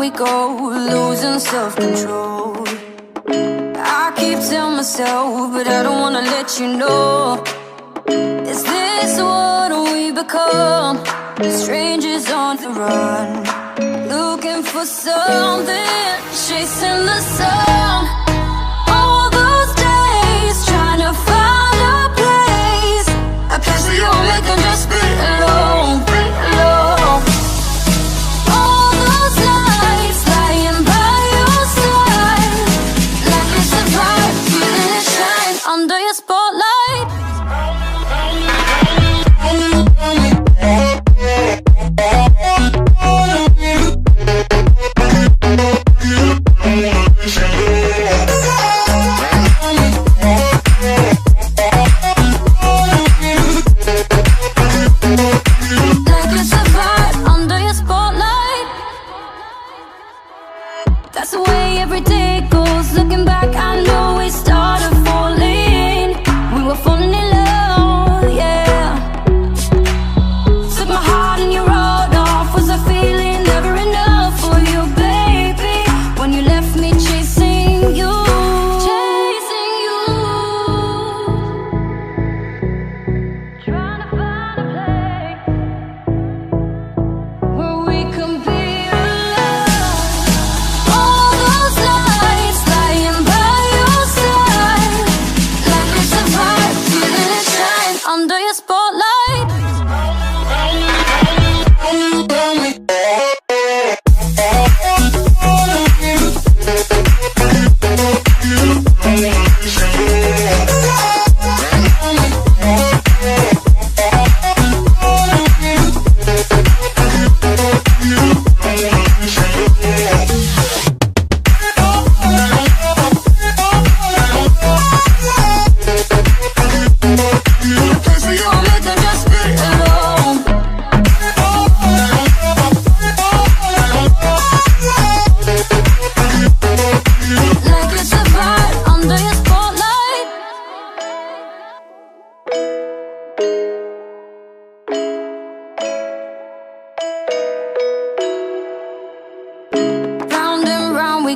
we go, losing self-control. I keep telling myself, but I don't wanna let you know. Is this what we become? Strangers on the run, looking for something, chasing the sun. All those days trying to find a place where you and me can just be alone, be alone. All those nights lying by your side, like we survived, feeling it shine under your spotlight. That's the way every day goes. Looking back, I know we started falling. We were falling in love, yeah. Took my heart and you rode off. Was I feeling never enough for you, baby? When you left me chasing you, chasing you. Trying to find a place where we can be. Under your spotlight.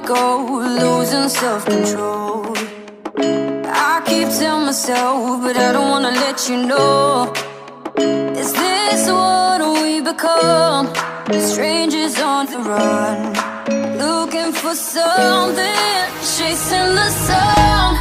Go, losing self-control. I keep telling myself, but I don't wanna let you know. Is this what we become? Strangers on the run, looking for something, chasing the sun.